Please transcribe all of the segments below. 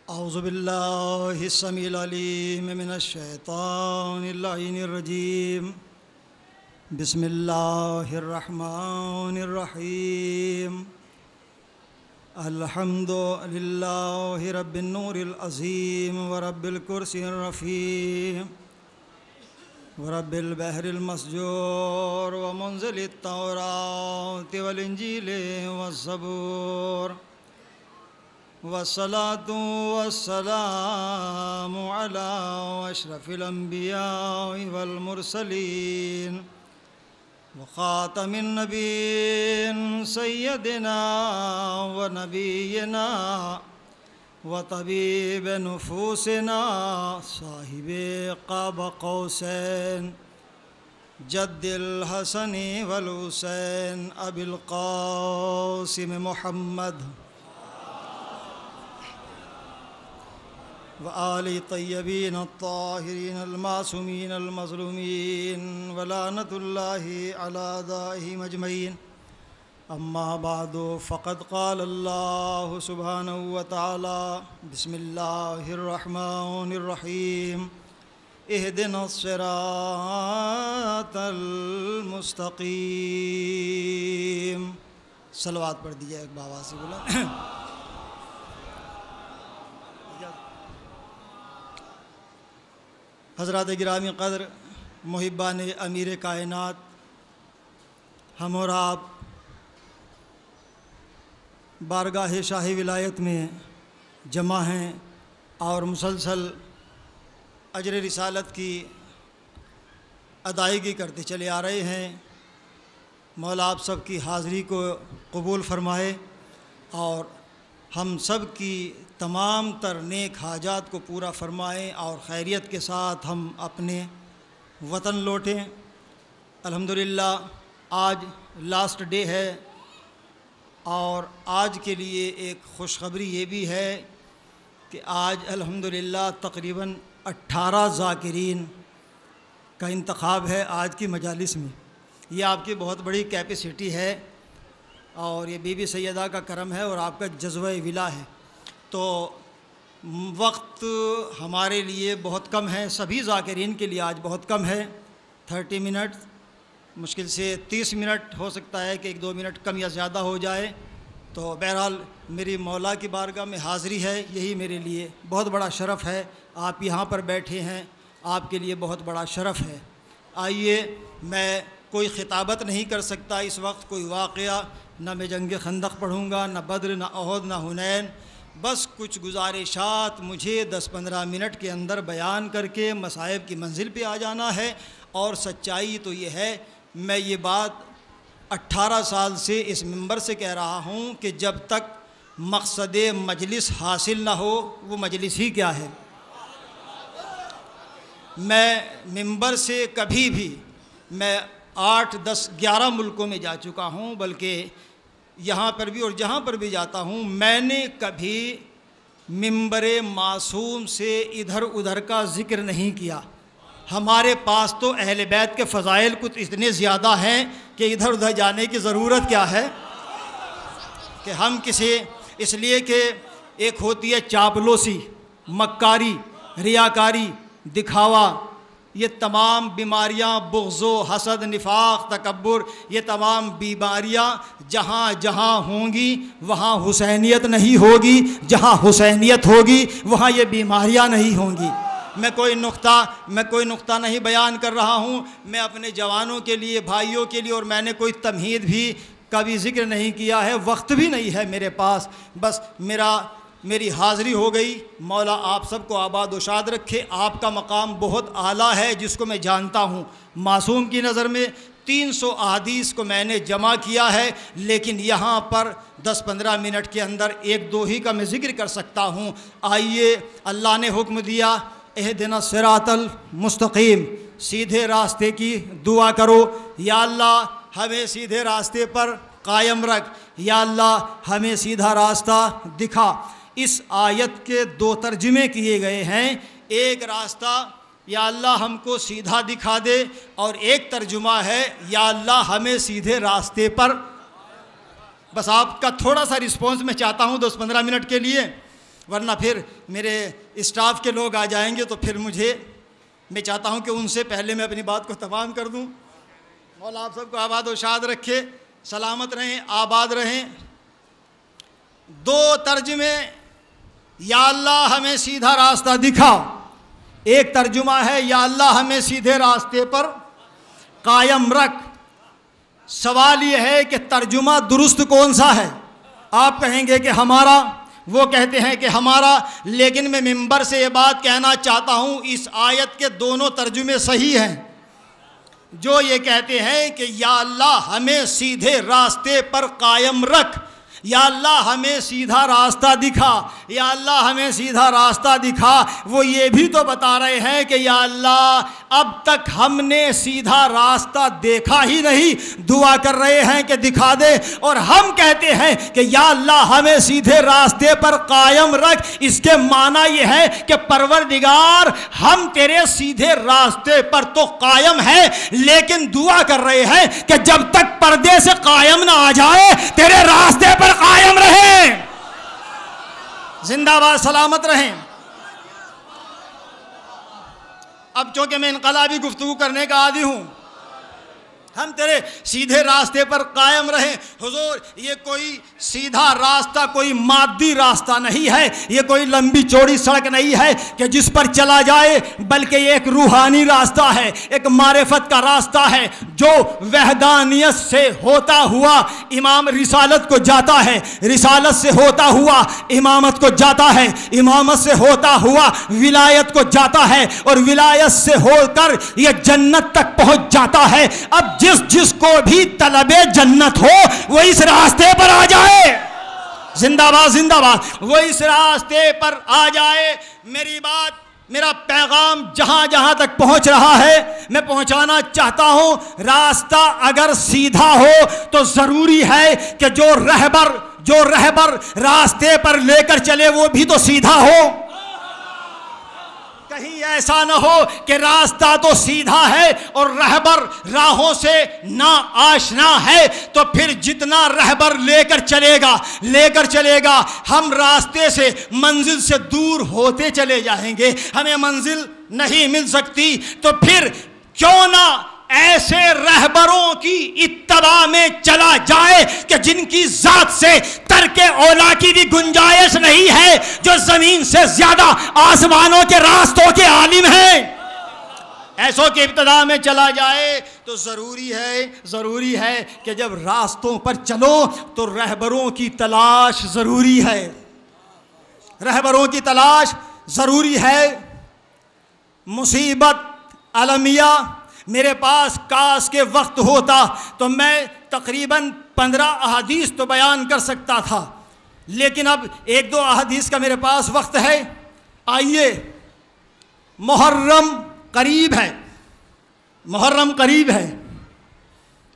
औज़ुबिल्लाहिस्समीइल अलीम मिनश्शैतानिर्रजीम बिस्मिल्लाहिर्रहमानिर्रहीम अल्हम्दुलिल्लाहि रब्बिन नूरिल अज़ीम व रब्बिल कुर्सियर रफ़ीम व रब्बिल बहरिल मस्जूर व मुंज़िलित तौरात वल इंजील वज़्ज़बूर वस्सलातु वस्सलामु अला अशरफिल अंबिया वल मुरसलीन व ख़ातमिन नबीय्यीन सय्यदिना व नबिय्यिना व तबीब नुफूसिना साहिबे क़ाब क़ौसैन जद्दिल हसनी वल हुसैन अबिल क़ासिम मुहम्मद व आलि तय्यबीन अत्ताहिरीन अलमासूमीन अलमज़लूमीन व लानतुल्लाहि अला दाइहिम अजमईन। अम्मा बादु फ़क़द क़ाल अल्लाहु सुब्हानहु व तआला बिस्मिल्लाहिर्रहमानिर्रहीम इहदिनस्सिरातल मुस्तक़ीम। सलवात पढ़ दीजिए एक बाबा से बोला। हज़रात गिरामी क़द्र मुहिब्बान अमीर कायनात, हम और आप बारगाह शाही विलायत में जमा हैं और मुसलसल अजर रिसालत की अदायगी करते चले आ रहे हैं। मौला आप सब की हाज़िरी को कबूल फ़रमाए और हम सब की तमाम तर नेक हाजात को पूरा फ़रमाएँ और खैरियत के साथ हम अपने वतन लौटें। अल्हम्दुलिल्लाह आज लास्ट डे है और आज के लिए एक खुशखबरी ये भी है कि आज अल्हम्दुलिल्लाह तकरीबन 18 ज़ाकिरीन का इंतखाब है आज की मजालिस में। ये आपकी बहुत बड़ी कैपेसिटी है और ये बीबी सैयदा का करम है और आपका जज़्बा विला है। तो वक्त हमारे लिए बहुत कम है, सभी ज़ाकिरीन के लिए आज बहुत कम है। 30 मिनट, मुश्किल से 30 मिनट हो सकता है कि 1-2 मिनट कम या ज़्यादा हो जाए। तो बहरहाल मेरी मौला की बारगाह में हाज़िरी है, यही मेरे लिए बहुत बड़ा शरफ़ है। आप यहाँ पर बैठे हैं, आपके लिए बहुत बड़ा शरफ़ है। आइए, मैं कोई ख़िताबत नहीं कर सकता इस वक्त, कोई वाक़या, न मैं जंग खंदक पढ़ूँगा, न बद्र, न अहद, न हुनैन। बस कुछ गुजारिशात मुझे 10-15 मिनट के अंदर बयान करके मसाइब की मंजिल पे आ जाना है। और सच्चाई तो ये है, मैं ये बात 18 साल से इस मिंबर से कह रहा हूँ कि जब तक मकसद मजलिस हासिल ना हो वो मजलिस ही क्या है। मैं मिंबर से कभी भी, मैं 8, 10, 11 मुल्कों में जा चुका हूँ, बल्कि यहाँ पर भी और जहाँ पर भी जाता हूँ मैंने कभी मिंबरे मासूम से इधर उधर का ज़िक्र नहीं किया। हमारे पास तो अहले बैत के फ़ज़ाइल कुछ इतने ज़्यादा हैं कि इधर उधर जाने की ज़रूरत क्या है कि हम किसी, इसलिए कि एक होती है चापलूसी, मक्कारी, रियाकारी, दिखावा, ये तमाम बीमारियाँ, बुग़्ज़ो, हसद, निफाक़, तकब्बुर, ये तमाम बीमारियाँ जहाँ जहाँ होंगी वहाँ हुसैनियत नहीं होगी, जहाँ हुसैनियत होगी वहाँ ये बीमारियाँ नहीं होंगी। मैं कोई नुक्ता नहीं बयान कर रहा हूँ, मैं अपने जवानों के लिए, भाइयों के लिए, और मैंने कोई तमहीद भी कभी ज़िक्र नहीं किया है, वक्त भी नहीं है मेरे पास। बस मेरी हाज़िरी हो गई। मौला आप सबको आबाद व शाद रखे। आपका मकाम बहुत आला है जिसको मैं जानता हूँ। मासूम की नज़र में 300 अहादीस को मैंने जमा किया है, लेकिन यहाँ पर 10-15 मिनट के अंदर 1-2 ही का मैं ज़िक्र कर सकता हूँ। आइए, अल्लाह ने हुक्म दिया, इहदिनस सिरातल मुस्तक़ीम, सीधे रास्ते की दुआ करो। या अल्लाह हमें सीधे रास्ते पर कायम रख, या अल्लाह हमें सीधा रास्ता दिखा। इस आयत के 2 तर्जुमे किए गए हैं। एक रास्ता या अल्लाह हमको सीधा दिखा दे, और एक तर्जुमा है या अल्लाह हमें सीधे रास्ते पर बस आपका थोड़ा सा रिस्पॉन्स मैं चाहता हूँ 10-15 मिनट के लिए। वरना फिर मेरे स्टाफ के लोग आ जाएंगे तो फिर मैं चाहता हूं कि उनसे पहले मैं अपनी बात को तमाम कर दूं। मौला आप सबको आबाद व शाद रखे, सलामत रहें, आबाद रहें। 2 तर्जुमे, या अल्लाह हमें सीधा रास्ता दिखा। एक तर्जुमा है, या अल्लाह हमें सीधे रास्ते पर कायम रख। सवाल यह है कि तर्जुमा दुरुस्त कौन सा है? आप कहेंगे कि हमारा, वो कहते हैं कि हमारा, लेकिन मैं मिंबर से ये बात कहना चाहता हूँ, इस आयत के दोनों तर्जुमे सही हैं। जो ये कहते हैं कि या अल्लाह हमें सीधे रास्ते पर कायम रख, या अल्लाह हमें सीधा रास्ता दिखा, या अल्लाह हमें सीधा रास्ता दिखा, वो ये भी तो बता रहे हैं कि या अल्लाह अब तक हमने सीधा रास्ता देखा ही नहीं, दुआ कर रहे हैं कि दिखा दे। और हम कहते हैं कि या अल्लाह हमें सीधे रास्ते पर कायम रख। इसके माना ये है कि परवरदिगार हम तेरे सीधे रास्ते पर तो कायम है, लेकिन दुआ कर रहे हैं कि जब तक पर्दे से कायम ना आ जाए तेरे रास्ते पर कायम रहे। जिंदाबाद, सलामत रहें। अब चूंकि मैं इनकलाबी गुफ्तगू करने का आदी हूं, हम तेरे सीधे रास्ते पर कायम रहें। हुजूर, ये कोई सीधा रास्ता कोई मादी रास्ता नहीं है, ये कोई लंबी चौड़ी सड़क नहीं है कि जिस पर चला जाए, बल्कि ये एक रूहानी रास्ता है, एक मारिफत का रास्ता है, जो वहदानियत से होता हुआ इमाम रिसालत को जाता है, रिसालत से होता हुआ इमामत को जाता है, इमामत से होता हुआ विलायत को जाता है, और विलायत से होकर ये जन्नत तक पहुंच जाता है। अब जिसको भी तलबे जन्नत हो वो इस रास्ते पर आ जाए। जिंदाबाद, जिंदाबाद, वो इस रास्ते पर आ जाए। मेरी बात, मेरा पैगाम जहां जहां तक पहुंच रहा है, मैं पहुंचाना चाहता हूं, रास्ता अगर सीधा हो तो जरूरी है कि जो रहबर रास्ते पर लेकर चले वो भी तो सीधा हो। कहीं ऐसा न हो कि रास्ता तो सीधा है और रहबर राहों से ना आशना है, तो फिर जितना रहबर लेकर चलेगा हम रास्ते से, मंजिल से दूर होते चले जाएंगे, हमें मंजिल नहीं मिल सकती। तो फिर क्यों ना ऐसे रहबरों की इत्तबा में चला जाए कि जिनकी जात से तरके औला की भी गुंजाइश नहीं है, जो जमीन से ज्यादा आसमानों के रास्तों के आलिम हैं। ऐसों की इब्तिदा में चला जाए तो ज़रूरी है कि जब रास्तों पर चलो तो रहबरों की तलाश ज़रूरी है, रहबरों की तलाश ज़रूरी है। मुसीबत अलमिया, मेरे पास काश के वक्त होता तो मैं तकरीबन 15 अहादीस तो बयान कर सकता था, लेकिन अब 1-2 अहादीस का मेरे पास वक्त है। आइए, मुहर्रम करीब है, मुहर्रम करीब है,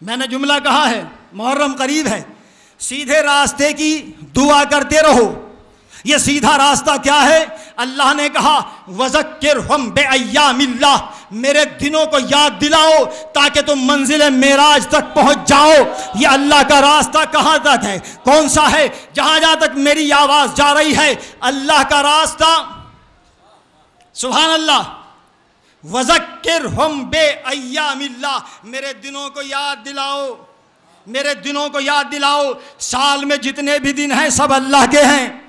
मैंने जुमला कहा है, मुहर्रम करीब है। सीधे रास्ते की दुआ करते रहो। ये सीधा रास्ता क्या है? अल्लाह ने कहा वज़क्किरहुम बिअय्यामिल्लाह, मेरे दिनों को याद दिलाओ ताकि तुम मंजिल मेराज तक पहुंच जाओ। ये अल्लाह का रास्ता कहाँ तक है? कौन सा है? जहां जहां तक मेरी आवाज जा रही है, अल्लाह का रास्ता। सुभान अल्लाह। वज़क्किरहुम बिअय्यामिल्लाह, मेरे दिनों को याद दिलाओ, मेरे दिनों को याद दिलाओ। साल में जितने भी दिन हैं सब अल्लाह के हैं।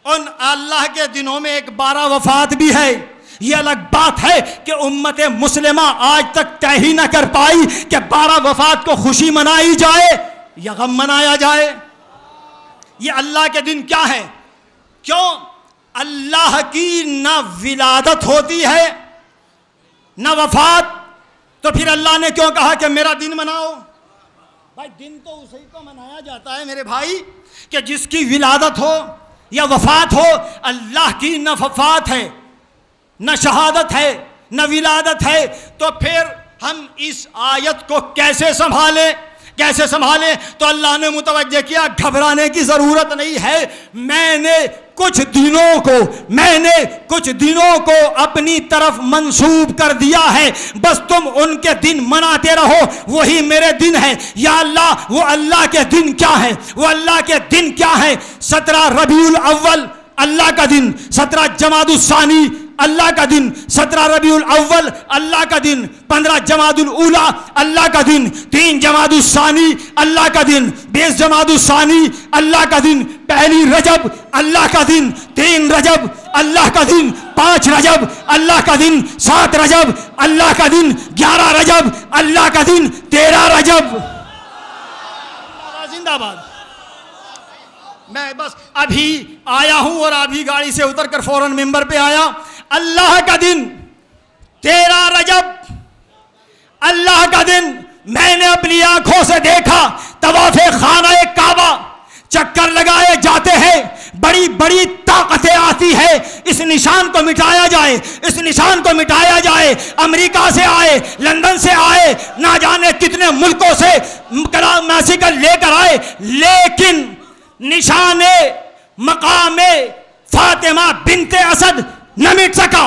उन अल्लाह के दिनों में एक 12 वफात भी है। ये अलग बात है कि उम्मत मुस्लिमा आज तक तय ही ना कर पाई कि 12 वफात को खुशी मनाई जाए या गम मनाया जाए। ये अल्लाह के दिन क्या है? क्यों अल्लाह की ना विलादत होती है ना वफात, तो फिर अल्लाह ने क्यों कहा कि मेरा दिन मनाओ? भाई दिन तो उसी को मनाया जाता है मेरे भाई कि जिसकी विलादत हो या वफात हो। अल्लाह की न वफात है, न शहादत है, न विलादत है, तो फिर हम इस आयत को कैसे संभालें कैसे संभालें? तो अल्लाह ने मुतवज्जे किया, घबराने की ज़रूरत नहीं है। मैंने कुछ दिनों को अपनी तरफ मंसूब कर दिया है, बस तुम उनके दिन मनाते रहो, वही मेरे दिन है। या अल्लाह, वो अल्लाह के दिन क्या है? वो अल्लाह के दिन क्या है? 17 रबीउल अव्वल अल्लाह का दिन, 17 जमादुल सानी अल्लाह का दिन, 17 रबीउल अव्वल अल्लाह का दिन, 15 जमादुल उला अल्लाह का दिन, 3 जमादुल सानी अल्लाह का दिन, 20 जमादुल सानी अल्लाह का दिन, 1 रजब अल्लाह का दिन, 3 रजब अल्लाह का दिन, 5 रजब अल्लाह का दिन, 7 रजब अल्लाह का दिन, 11 रजब अल्लाह का दिन, 13 रजब। जिंदाबाद। मैं बस अभी आया हूं और अभी गाड़ी से उतरकर फौरन मिंबर पे आया। अल्लाह का दिन 13 रजब अल्लाह का दिन मैंने अपनी आंखों से देखा। तवाफ़े खाना काबा चक्कर लगाए जाते हैं, बड़ी बड़ी ताकतें आती है, इस निशान को मिटाया जाए, इस निशान को मिटाया जाए। अमेरिका से आए, लंदन से आए, ना जाने कितने मुल्कों से मैसिकल लेकर आए, लेकिन निशाने मकामे फातिमा बिनते असद न मिट सका।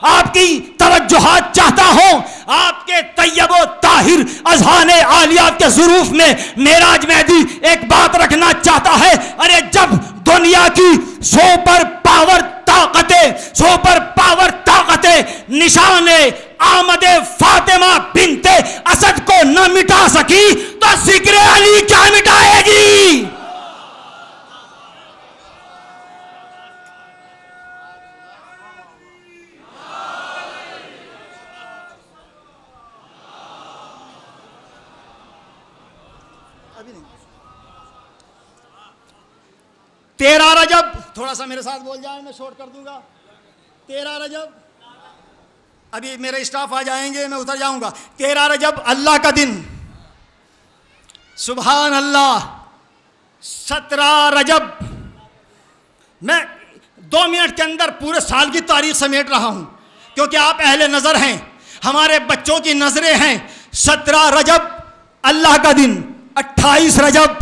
आपकी तवज्जुहात चाहता हूं, आपके तैयबो ताहिर अज़हाने आलिया के ज़ुरूफ में मेराज मेहदी एक बात रखना चाहता है। अरे जब दुनिया की सुपर पावर ताकतें निशाने आमदे फातिमा बिनते असद को न मिटा सकी, तो ज़िक्र अली क्या मिटाएगी? अभी नहीं। 13 रजब, थोड़ा सा मेरे साथ बोल जाए, मैं शॉर्ट कर दूंगा। 13 रजब, अभी मेरे स्टाफ आ जाएंगे, मैं उतर जाऊंगा। 13 रजब अल्लाह का दिन, सुभान अल्लाह। 17 रजब, मैं 2 मिनट के अंदर पूरे साल की तारीख समेट रहा हूं, क्योंकि आप अहले नज़र हैं, हमारे बच्चों की नज़रें हैं। 17 रजब अल्लाह का दिन, 28 रजब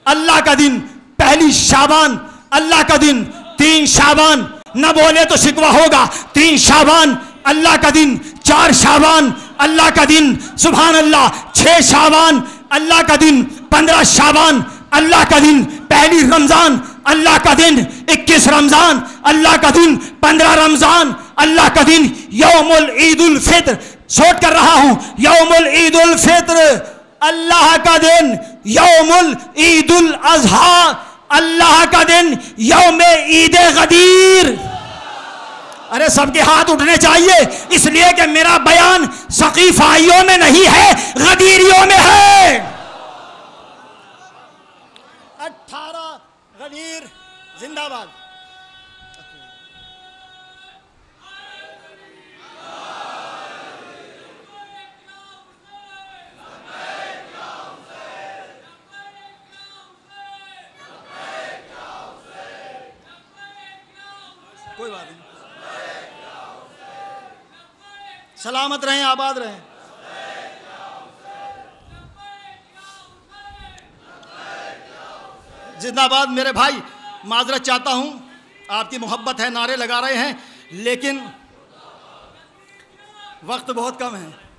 अल्लाह का दिन, 1 शाबान अल्लाह का दिन, 3 शाबान, न बोले तो शिकवा होगा, 3 शाबान अल्लाह का दिन, 4 शाबान अल्लाह का दिन, सुभान अल्लाह। 6 शाबान अल्लाह का दिन, 15 शाबान अल्लाह का दिन, 1 रमजान अल्लाह का दिन, 21 रमजान अल्लाह का दिन, 15 रमजान अल्लाह का दिन, यौमुल ईदुल फित्र, शॉर्ट कर रहा हूं, यौमुल ईदुल फित्र अल्लाह का दिन, यौमुल ईदुल अज़हा अल्लाह का दिन, यौमे ईदे गदीर। अरे सबके हाथ उठने चाहिए, इसलिए कि मेरा बयान सकीफाइयों में नहीं है, गदीरियों में है। 18 गदीर जिंदाबाद। कोई बात नहीं, सलामत रहें, आबाद रहें। जिंदाबाद। मेरे भाई, माजरत चाहता हूं, आपकी मोहब्बत है, नारे लगा रहे हैं, लेकिन वक्त बहुत कम है।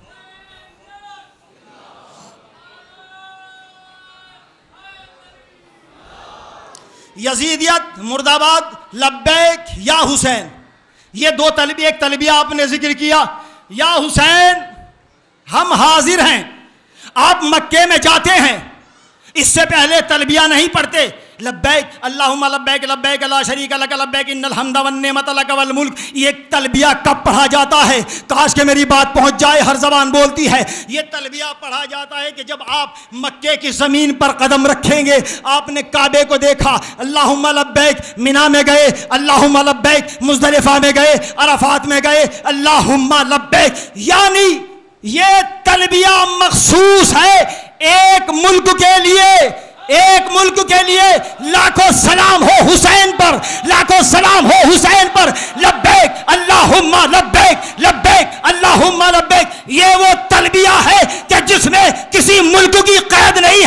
यजीदियत मुर्दाबाद, लब्बैक या हुसैन, ये 2 तलबिया, एक तलबिया आपने जिक्र किया, या हुसैन हम हाजिर हैं। आप मक्के में जाते हैं, इससे पहले तलबिया नहीं पढ़ते, लब्बैक अल्लाहुम्मा लब्बैक लब्बैक ला शरीका लक लब्बैक इन्नल हम्दा वन नेमत लक वल मुल्क। ये तलबिया कब पढ़ा जाता है? काश के मेरी बात पहुंच जाए, हर जबान बोलती है। ये तलबिया पढ़ा जाता है कि जब आप मक्के की ज़मीन पर कदम रखेंगे, आपने काबे को देखा, अल्लाहुम्मा लब्बैक मिना में गए, अल्लाहुम्मा लब्बैक मुज़दलिफ़ा में गए, अरफात में गए, अल्लाहुम्मा लब्बैक। यानी ये तलबिया मखसूस है एक मुल्क के लिए, एक मुल्क के लिए। लाखों सलाम हो हुसैन पर, लाखों सलाम हो हुसैन पर। लब्बैक अल्लाहुम्मा लब्बैक लब्बैक अल्लाहुम्मा लब्बैक। ये वो तलबिया है कि जिसमें किसी मुल्क की कैद नहीं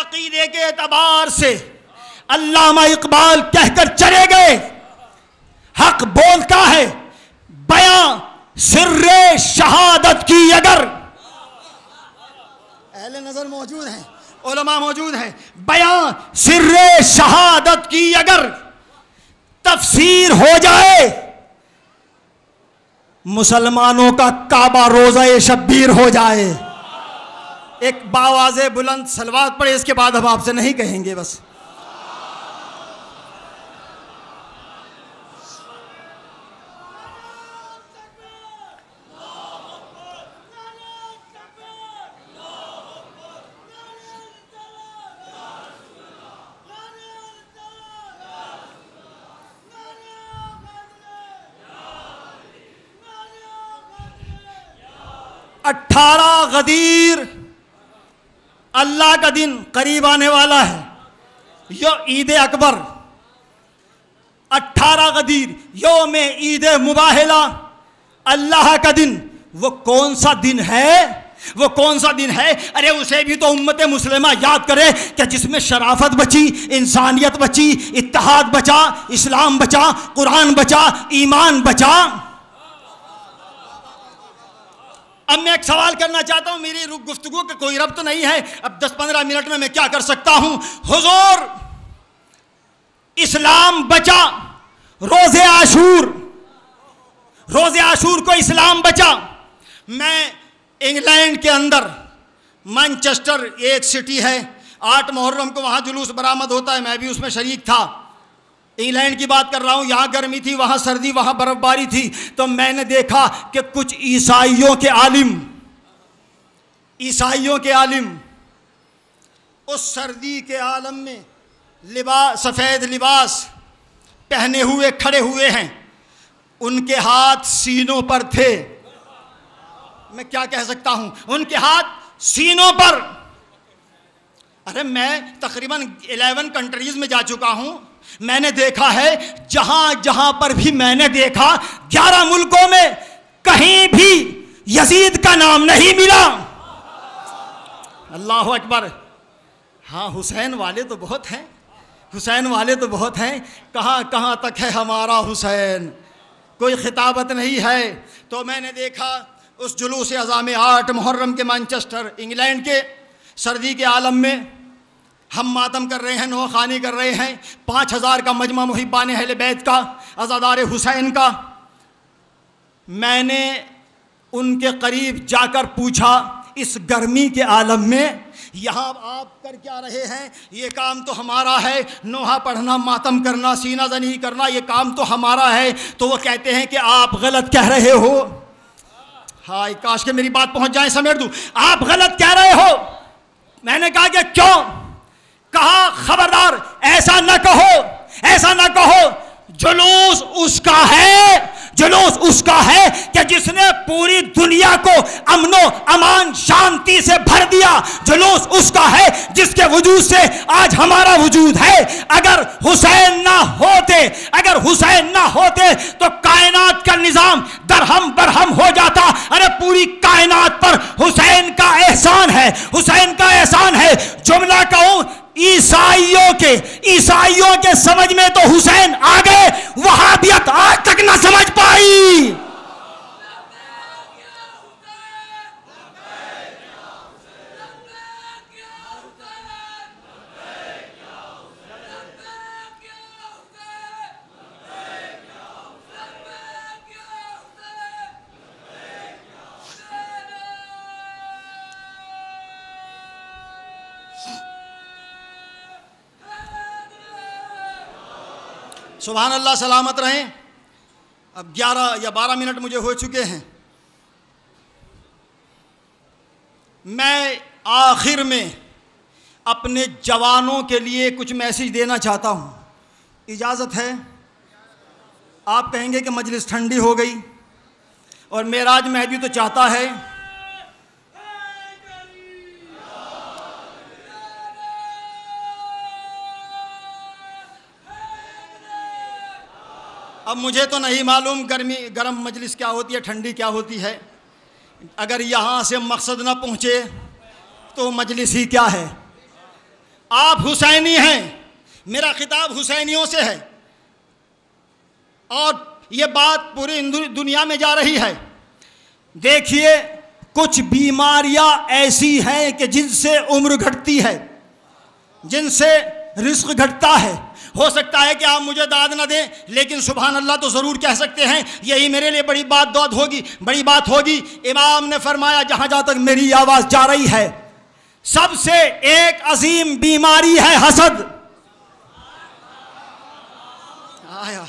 अकीदे के एतबार से अल्लामा इकबाल कहकर चले गए, हक बोलता है बयां सिर्रे शहादत की अगर, अहले नजर मौजूद हैं, उलमा मौजूद हैं, बयां सिर्रे शहादत की अगर तफसीर हो जाए, मुसलमानों का काबा रोज़ा शब्बीर हो जाए। एक बावाज़े बुलंद सलवात पढ़े, इसके बाद हम आपसे नहीं कहेंगे बस। अठारह गदीर, अल्लाह का दिन करीब आने वाला है, यो ईद अकबर। 18 गदीर योम ईद मुबाहिला, अल्लाह का दिन। वो कौन सा दिन है? वो कौन सा दिन है? अरे उसे भी तो उम्मत मुस्लिमा याद करे कि जिसमें शराफत बची, इंसानियत बची, इत्तेहाद बचा, इस्लाम बचा, कुरान बचा, ईमान बचा। अब मैं एक सवाल करना चाहता हूं, मेरी गुफ्तगू का कोई रब्त नहीं है, अब 10-15 मिनट में मैं क्या कर सकता हूं? हुजूर, इस्लाम बचा, रोज़े आशूर, रोज़े आशूर को इस्लाम बचा। मैं इंग्लैंड के अंदर मैनचेस्टर एक सिटी है, 8 मुहर्रम को वहाँ जुलूस बरामद होता है, मैं भी उसमें शरीक था। इंग्लैंड की बात कर रहा हूँ, यहाँ गर्मी थी, वहाँ सर्दी, वहाँ बर्फबारी थी। तो मैंने देखा कि कुछ ईसाइयों के आलिम उस सर्दी के आलम में सफ़ेद लिबास पहने हुए खड़े हुए हैं, उनके हाथ सीनों पर थे। मैं क्या कह सकता हूँ, उनके हाथ सीनों पर। अरे मैं तकरीबन 11 कंट्रीज़ में जा चुका हूँ, मैंने देखा है जहां जहां पर भी मैंने देखा 11 मुल्कों में कहीं भी यजीद का नाम नहीं मिला। अल्लाह अकबर। हाँ, हुसैन वाले तो बहुत हैं, हुसैन वाले तो बहुत हैं। कहाँ कहाँ तक है हमारा हुसैन, कोई खिताबत नहीं है। तो मैंने देखा उस जुलूस अज़ाम 8 मुहर्रम के मैनचेस्टर इंग्लैंड के सर्दी के आलम में हम मातम कर रहे हैं, नौखानी कर रहे हैं। 5000 का मजमा मुहिब्बान अहले बैत का, अज़ादार हुसैन का। मैंने उनके करीब जाकर पूछा, इस गर्मी के आलम में यहाँ आप कर क्या रहे हैं? ये काम तो हमारा है, नोहा पढ़ना, मातम करना, सीना जनी करना, ये काम तो हमारा है। तो वो कहते हैं कि आप गलत कह रहे हो। हाय काश के मेरी बात पहुँच जाए, समेट दूँ। आप गलत कह रहे हो। मैंने कहा कि क्यों? कहा खबरदार ऐसा न कहो, ऐसा न कहो। जुलूस उसका है, जुलूस उसका है कि जिसने पूरी दुनिया को अमनो अमान शांति से भर दिया। जुलूस उसका है जिसके वजूद से आज हमारा वजूद है। अगर हुसैन ना होते, अगर हुसैन ना होते तो कायनात का निजाम दरहम बरहम हो जाता। अरे पूरी कायनात पर हुसैन का एहसान है, हुसैन का एहसान है। जुमला कहूं, ईसाइयों के समझ में तो हुसैन आ गए, वहाबियत आज तक ना समझ पाई। सुभान अल्लाह, सलामत रहें। अब 11 या 12 मिनट मुझे हो चुके हैं। मैं आखिर में अपने जवानों के लिए कुछ मैसेज देना चाहता हूँ, इजाज़त है? आप कहेंगे कि मजलिस ठंडी हो गई और मेराज महदी तो चाहता है। अब मुझे तो नहीं मालूम गर्म मजलिस क्या होती है, ठंडी क्या होती है। अगर यहाँ से मकसद ना पहुँचे तो मजलिस ही क्या है। आप हुसैनी हैं, मेरा खिताब हुसैनियों से है और ये बात पूरी दुनिया में जा रही है। देखिए, कुछ बीमारियां ऐसी हैं कि जिनसे उम्र घटती है, जिनसे रिस्क घटता है। हो सकता है कि आप मुझे दाद न दें, लेकिन सुभान अल्लाह तो ज़रूर कह सकते हैं। यही मेरे लिए बड़ी बात होगी। इमाम ने फरमाया, जहाँ जहाँ तक मेरी आवाज़ जा रही है, सबसे एक अजीम बीमारी है हसद। आया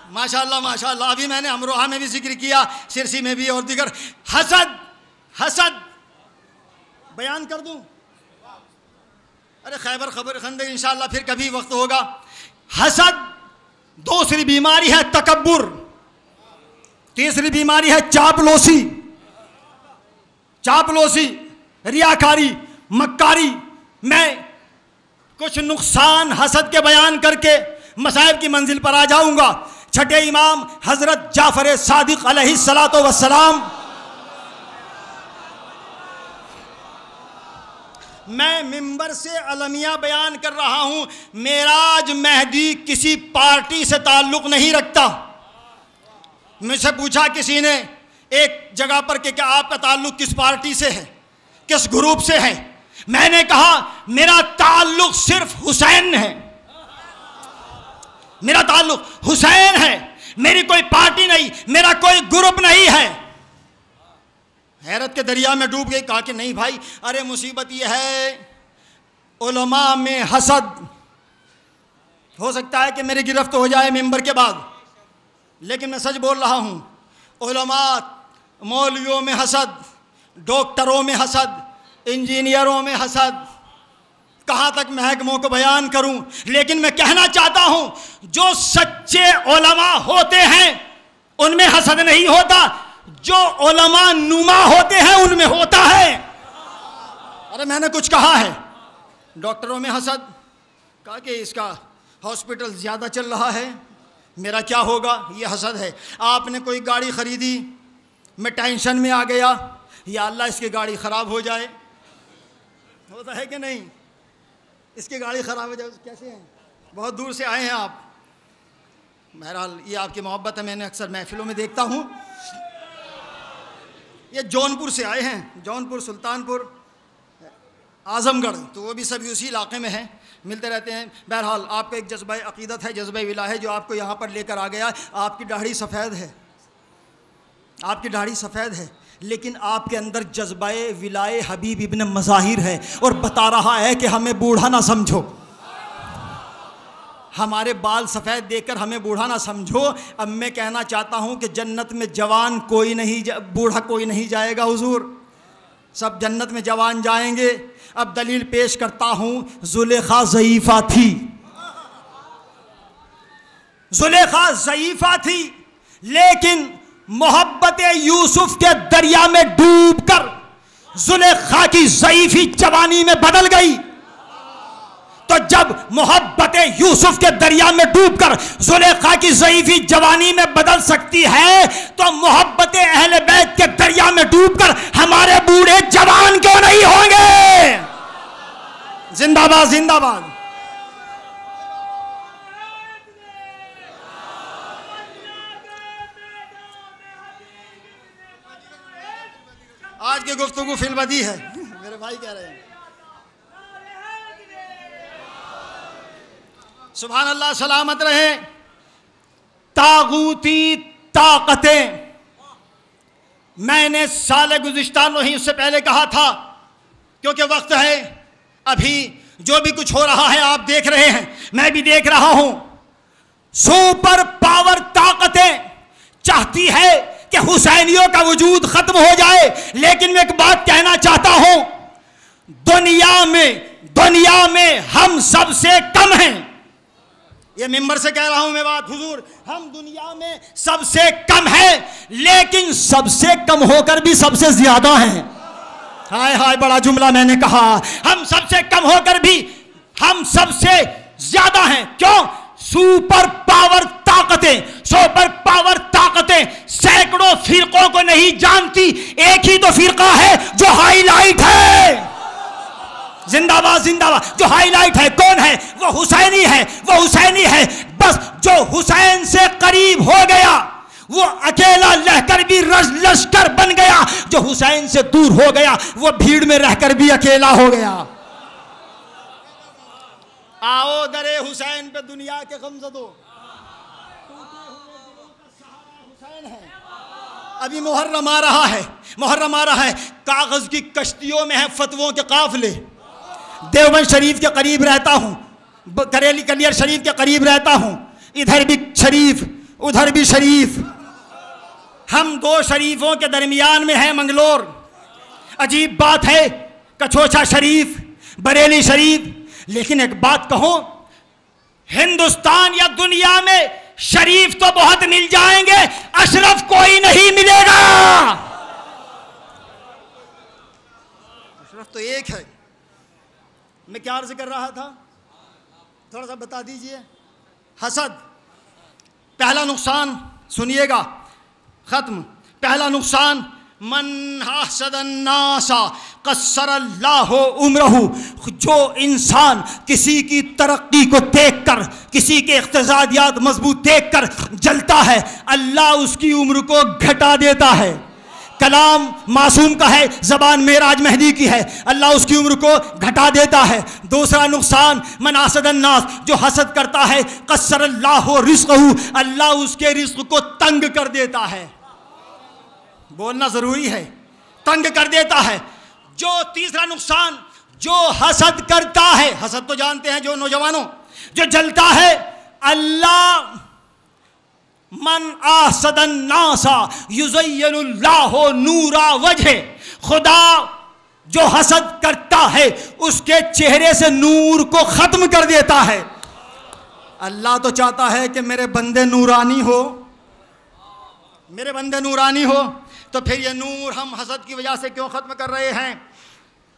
माशाअल्लाह माशाअल्लाह। अभी मैंने अमरोहा में भी जिक्र किया, सिरसी में भी और दिगर। हसद बयान कर दूं? अरे खैबर खबर खंदक इंशाअल्लाह फिर कभी वक्त होगा। हसद। दूसरी बीमारी है तकब्बुर। तीसरी बीमारी है चापलूसी, रियाकारी, मक्कारी। मैं कुछ नुकसान हसद के बयान करके मसाइब की मंजिल पर आ जाऊंगा। छठे इमाम हजरत जाफर सादिक अलैहिस्सलातो वस्सलाम, मैं मिंबर से अलमिया बयान कर रहा हूं। मेराज मेहदी किसी पार्टी से ताल्लुक नहीं रखता। मुझसे पूछा किसी ने एक जगह पर कि क्या आपका ताल्लुक किस पार्टी से है, किस ग्रुप से है? मैंने कहा मेरा ताल्लुक सिर्फ हुसैन है, मेरा ताल्लुक हुसैन है, मेरी कोई पार्टी नहीं, मेरा कोई ग्रुप नहीं है। हैरत के दरिया में डूब गई। कहा कि नहीं भाई, अरे मुसीबत यह है उलमा में हसद। हो सकता है कि मेरी गिरफ्त हो जाए मिंबर के बाद, लेकिन मैं सच बोल रहा हूँ। उलमा मौलवियों में हसद, डॉक्टरों में हसद, इंजीनियरों में हसद। कहाँ तक महकमों को बयान करूं, लेकिन मैं कहना चाहता हूं, जो सच्चे उलमा होते हैं उनमें हसद नहीं होता, जो उलमा नुमा होते हैं उनमें होता है। अरे मैंने कुछ कहा है, डॉक्टरों में हसद। कहा कि इसका हॉस्पिटल ज़्यादा चल रहा है, मेरा क्या होगा, ये हसद है। आपने कोई गाड़ी ख़रीदी, मैं टेंशन में आ गया, या अल्लाह इसकी गाड़ी ख़राब हो जाए। होता है कि नहीं? इसकी गाड़ी ख़राब हो जाए। कैसे हैं? बहुत दूर से आए हैं आप। बहरहाल ये आपकी मोहब्बत है, मैंने अक्सर महफिलों में देखता हूँ। ये जौनपुर से आए हैं, जौनपुर, सुल्तानपुर, आज़मगढ़, तो वो भी सभी उसी इलाके में हैं, मिलते रहते हैं। बहरहाल आपका एक जज्बा अक़ीदत है, जज्बा विला है, जो आपको यहाँ पर लेकर आ गया। आपकी दाढ़ी सफ़ेद है, आपकी दाढ़ी सफ़ेद है, लेकिन आपके अंदर जज्बाए विलाए हबीब इब्न मज़ाहिर है और बता रहा है कि हमें बूढ़ा ना समझो, हमारे बाल सफ़ेद देखकर हमें बूढ़ा ना समझो। अब मैं कहना चाहता हूँ कि जन्नत में जवान कोई नहीं, बूढ़ा कोई नहीं जाएगा हुजूर, सब जन्नत में जवान जाएंगे। अब दलील पेश करता हूँ। ज़ुलेखा ज़ईफ़ा थी, ज़ुलेखा ज़ईफ़ा थी, लेकिन मोहब्बत यूसुफ के दरिया में डूबकर ज़ुलेखा की ज़ईफ़ी जवानी में बदल गई। तो जब मोहब्बत यूसुफ के दरिया में डूबकर ज़ुलेखा की ज़ईफ़ी जवानी में बदल सकती है, तो मोहब्बत अहले बैत के दरिया में डूबकर हमारे बूढ़े जवान क्यों नहीं होंगे? जिंदाबाद जिंदाबाद। आज की गुफ्तगू फिल्मदी है, मेरे भाई कह रहे हैं। सुभान अल्लाह, सलामत रहे। तागूती ताकतें, मैंने साल गुज़िश्ता नहीं उससे पहले कहा था, क्योंकि वक्त है, अभी जो भी कुछ हो रहा है आप देख रहे हैं, मैं भी देख रहा हूं। सुपर पावर ताकतें चाहती है कि हुसैनियों का वजूद खत्म हो जाए, लेकिन मैं एक बात कहना चाहता हूं, दुनिया में हम सबसे कम हैं। ये मिंबर से कह रहा हूं मैं बात हुजूर, हम दुनिया में सबसे कम है, लेकिन सबसे कम होकर भी सबसे ज्यादा हैं। हाय हाय, बड़ा जुमला मैंने कहा। हम सबसे कम होकर भी हम सबसे ज्यादा हैं। क्यों? सुपर पावर ताकतें सैकड़ों फिरकों को नहीं जानती, एक ही तो फिरका है जो हाईलाइट है। जिंदाबाद जिंदाबाद। जो हाईलाइट है कौन है? वो हुसैनी है, वो हुसैनी है। बस जो हुसैन से करीब हो गया वो अकेला रहकर भी लश्कर बन गया, जो हुसैन से दूर हो गया वो भीड़ में रहकर भी अकेला हो गया। आओ दरे हुसैन पे दुनिया के गमज़दो, हुसैन है। अभी मुहर्रम आ रहा है, मुहर्रम आ रहा है, कागज की कश्तियों में है फतवों के काफले। देवबंद शरीफ के करीब रहता हूँ, करेली कलियर शरीफ के करीब रहता हूँ, इधर भी शरीफ उधर भी शरीफ, हम दो शरीफों के दरमियान में है मंगलोर। अजीब बात है, कछोछा शरीफ, बरेली शरीफ। लेकिन एक बात कहूं, हिंदुस्तान या दुनिया में शरीफ तो बहुत मिल जाएंगे, अशरफ कोई नहीं मिलेगा। अशरफ तो एक है। मैं क्या अर्ज कर रहा था, थोड़ा सा बता दीजिए। हसद, पहला नुकसान सुनिएगा, खत्म। पहला नुकसान, मन हसदन्नासा कस्सरल्लाहु उम्रहु, जो इंसान किसी की तरक्की को देखकर, किसी के इख्तिसादियात मजबूत देखकर जलता है, अल्लाह उसकी उम्र को घटा देता है। कलाम मासूम का है, ज़बान मेराज मेहदी की है, अल्लाह उसकी उम्र को घटा देता है। दूसरा नुकसान, मन हसदन्नास, जो हसद करता है, कस्सरल्लाहु रिज़्क़हु, अल्लाह उसके रिज़्क़ को तंग कर देता है। बोलना ज़रूरी है, तंग कर देता है। जो तीसरा नुकसान, जो हसद करता है, हसद तो जानते हैं जो नौजवानों, जो जलता है, अल्लाह मन आसदन्नासा युज़य्यिनुल्लाहु नूरा वजहे, खुदा जो हसद करता है उसके चेहरे से नूर को ख़त्म कर देता है। अल्लाह तो चाहता है कि मेरे बंदे नूरानी हो, मेरे बंदे नूरानी हो, तो फिर ये नूर हम हसद की वजह से क्यों ख़त्म कर रहे हैं?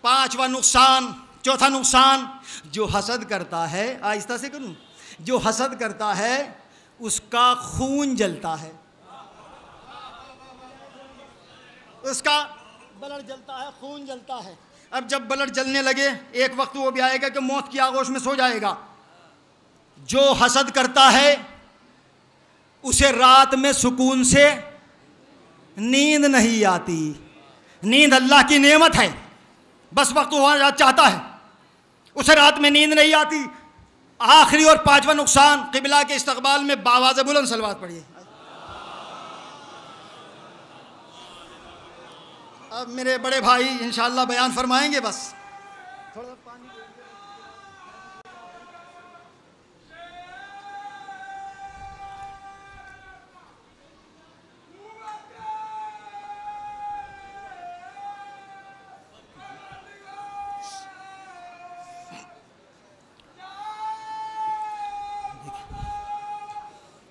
पांचवा नुकसान, चौथा नुकसान, जो हसद करता है, आहिस्ता से करूं, जो हसद करता है उसका खून जलता है, उसका ब्लड जलता है, खून जलता है। अब जब ब्लड जलने लगे, एक वक्त वो भी आएगा कि मौत की आगोश में सो जाएगा। जो हसद करता है उसे रात में सुकून से नींद नहीं आती। नींद अल्लाह की नेमत है, बस वक्त वो चाहता है, उसे रात में नींद नहीं आती। आखिरी और पांचवा नुकसान, क़िबला के इस्तक़बाल में बावाज़ बुलंद सलवात पढ़िए। अब मेरे बड़े भाई इंशाअल्लाह बयान फरमाएंगे, बस थोड़ा पानी।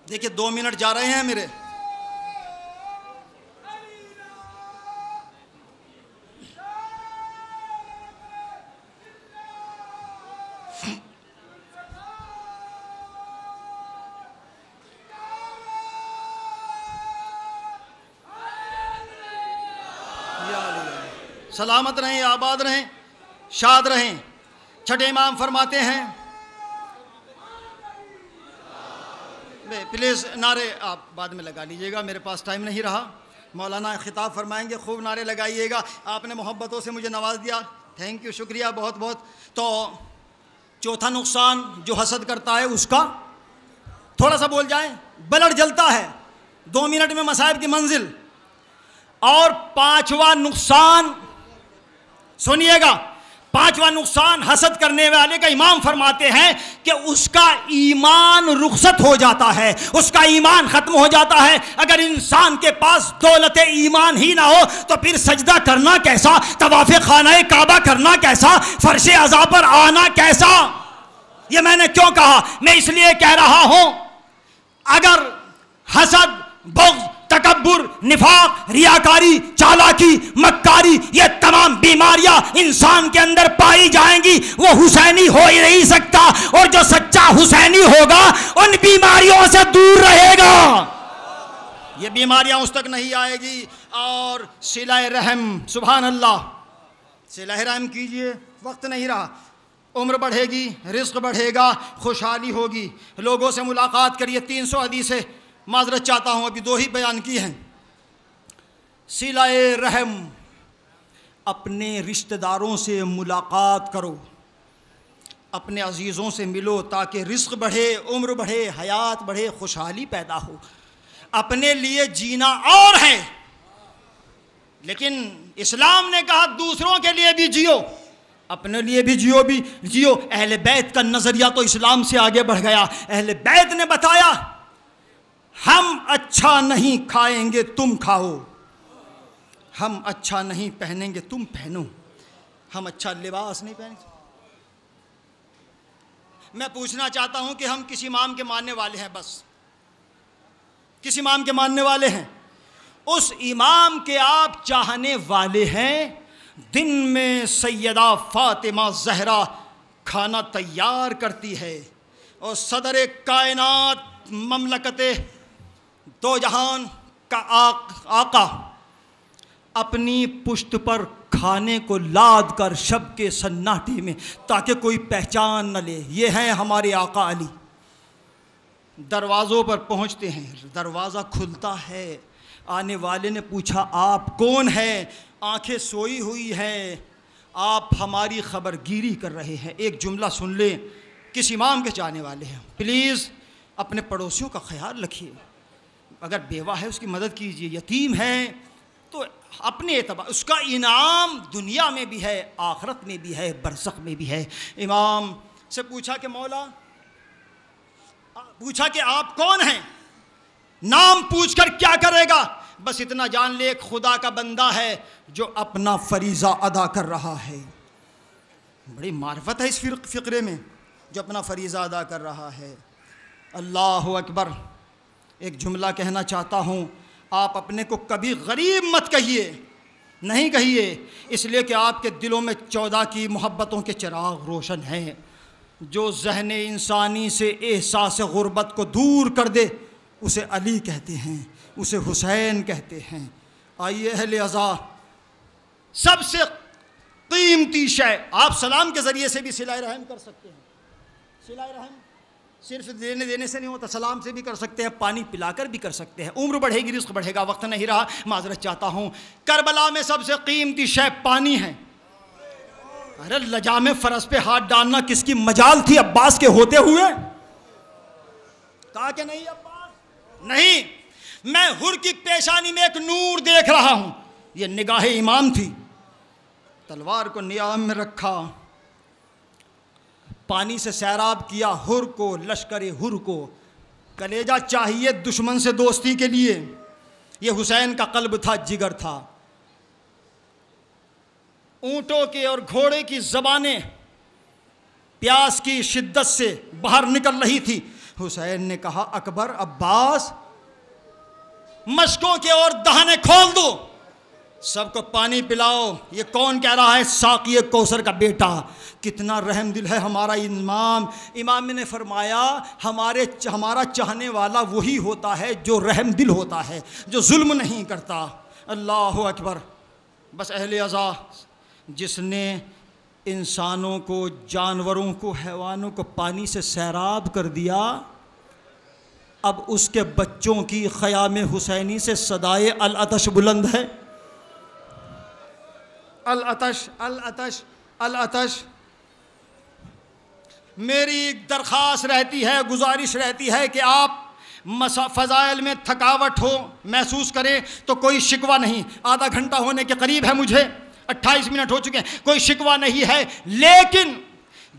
देखिए 2 मिनट जा रहे हैं मेरे। सलामत रहें, आबाद रहें, शाद रहें। छठे इमाम फरमाते हैं, प्लीज़ नारे आप बाद में लगा लीजिएगा, मेरे पास टाइम नहीं रहा। मौलाना खिताब फरमाएंगे, खूब नारे लगाइएगा। आपने मोहब्बतों से मुझे नवाज दिया, थैंक यू, शुक्रिया बहुत बहुत। तो चौथा नुकसान, जो हसद करता है उसका, थोड़ा सा बोल जाएं, ब्लड जलता है, 2 मिनट में मसाइब की मंजिल। और पांचवा नुकसान सुनिएगा, पांचवा नुकसान, हसद करने वाले का इमाम फरमाते हैं कि उसका ईमान रुखसत हो जाता है, उसका ईमान खत्म हो जाता है। अगर इंसान के पास दौलत ईमान ही ना हो तो फिर सजदा करना कैसा, तवाफ़े खाना काबा करना कैसा, फर्शे अज़ा पर आना कैसा। ये मैंने क्यों कहा? मैं इसलिए कह रहा हूं, अगर हसद, बुग़्ज़, तकब्बुर, निफाक, रियाकारी, चालाकी, मक्कारी, ये तमाम बीमारियां इंसान के अंदर पाई जाएंगी, वो हुसैनी हो ही नहीं सकता। और जो सच्चा हुसैनी होगा उन बीमारियों से दूर रहेगा, ये बीमारियां उस तक नहीं आएगी। और सिलाए रहम, सुभान अल्लाह, सिलह रहम कीजिए, वक्त नहीं रहा। उम्र बढ़ेगी, रिज़्क़ बढ़ेगा, खुशहाली होगी। लोगों से मुलाकात करिए। 300 हदीसें माज़रत चाहता हूँ, अभी 2 ही बयान की हैं। सिलाए रहम, अपने रिश्तेदारों से मुलाकात करो, अपने अजीज़ों से मिलो ताकि रिज़्क़ बढ़े, उम्र बढ़े, हयात बढ़े, खुशहाली पैदा हो। अपने लिए जीना और है, लेकिन इस्लाम ने कहा दूसरों के लिए भी जियो, अपने लिए भी जियो। अहले बैत का नज़रिया तो इस्लाम से आगे बढ़ गया। अहले बैत ने बताया, हम अच्छा नहीं खाएंगे तुम खाओ, हम अच्छा नहीं पहनेंगे तुम पहनो, हम अच्छा लिबास नहीं पहनेंगे। मैं पूछना चाहता हूं कि हम किस इमाम के मानने वाले हैं? बस किस इमाम के मानने वाले हैं? उस इमाम के आप चाहने वाले हैं दिन में सैयदा फातिमा ज़हरा खाना तैयार करती है और सदर कायनात ममलकते दो जहान का आका अपनी पुश्त पर खाने को लाद कर शब के सन्नाटे में, ताकि कोई पहचान न ले, ये हैं हमारे आका अली। दरवाज़ों पर पहुँचते हैं, दरवाज़ा खुलता है, आने वाले ने पूछा आप कौन हैं? आंखें सोई हुई हैं, आप हमारी खबरगिरी कर रहे हैं। एक जुमला सुन लें, किस इमाम के चाहने वाले हैं? प्लीज़ अपने पड़ोसियों का ख्याल रखिए, अगर बेवा है उसकी मदद कीजिए, यतीम है तो अपने एतबार, उसका इनाम दुनिया में भी है, आखिरत में भी है, बरज़ख में भी है। इमाम से पूछा कि मौला, पूछा कि आप कौन हैं? नाम पूछकर क्या करेगा? बस इतना जान ले, एक खुदा का बंदा है जो अपना फरीज़ा अदा कर रहा है। बड़ी मार्फत है इस फ़िक्रे में, जो अपना फरीज़ा अदा कर रहा है। अल्लाहु अकबर। एक जुमला कहना चाहता हूँ, आप अपने को कभी गरीब मत कहिए, नहीं कहिए, इसलिए कि आपके दिलों में 14 की मोहब्बतों के चिराग रोशन हैं। जो ज़हन इंसानी से एहसास गुर्बत को दूर कर दे उसे अली कहते हैं, उसे हुसैन कहते हैं। आइए अहले अज़ा, सबसे कीमती शय, आप सलाम के ज़रिए से भी सिलाए रहम कर सकते हैं। सिलाए रहम सिर्फ देने से नहीं होता, सलाम से भी कर सकते हैं, पानी पिलाकर भी कर सकते हैं। उम्र बढ़ेगी, रिज़्क़ बढ़ेगा। वक्त नहीं रहा, माज़रत चाहता हूँ। करबला में सबसे कीमती शय पानी है। अरे लजाम फ़रस पे हाथ डालना किसकी मजाल थी? अब्बास के होते हुए कहा कि नहीं अब्बास, नहीं, मैं हुर की पेशानी में एक नूर देख रहा हूँ। ये निगाह इमाम थी। तलवार को नियाम में रखा, पानी से सैराब किया हुर को, लश्कर हुर को। कलेजा चाहिए दुश्मन से दोस्ती के लिए। ये हुसैन का कल्ब था, जिगर था। ऊँटों के और घोड़े की ज़बानें प्यास की शिद्दत से बाहर निकल रही थी। हुसैन ने कहा, अकबर, अब्बास, मशकों के और दहाने खोल दो, सबको पानी पिलाओ। ये कौन कह रहा है? साक़ी कौसर का बेटा। कितना रहम दिल है हमारा इमाम। इमाम ने फरमाया, हमारा चाहने वाला वही होता है जो रहम दिल होता है, जो जुल्म नहीं करता। अल्लाह अकबर। बस अहले अज़ा, जिसने इंसानों को, जानवरों को, हैवानों को पानी से सैराब कर दिया, अब उसके बच्चों की ख़याम हुसैनी से सदाए अल अतश बुलंद है। अल अतश, अल अतश, अल अतश। मेरी दरख्वास्त रहती है, गुजारिश रहती है कि आप फ़ज़ाइल में थकावट हो महसूस करें तो कोई शिकवा नहीं। आधा घंटा होने के करीब है, मुझे 28 मिनट हो चुके हैं, कोई शिकवा नहीं है। लेकिन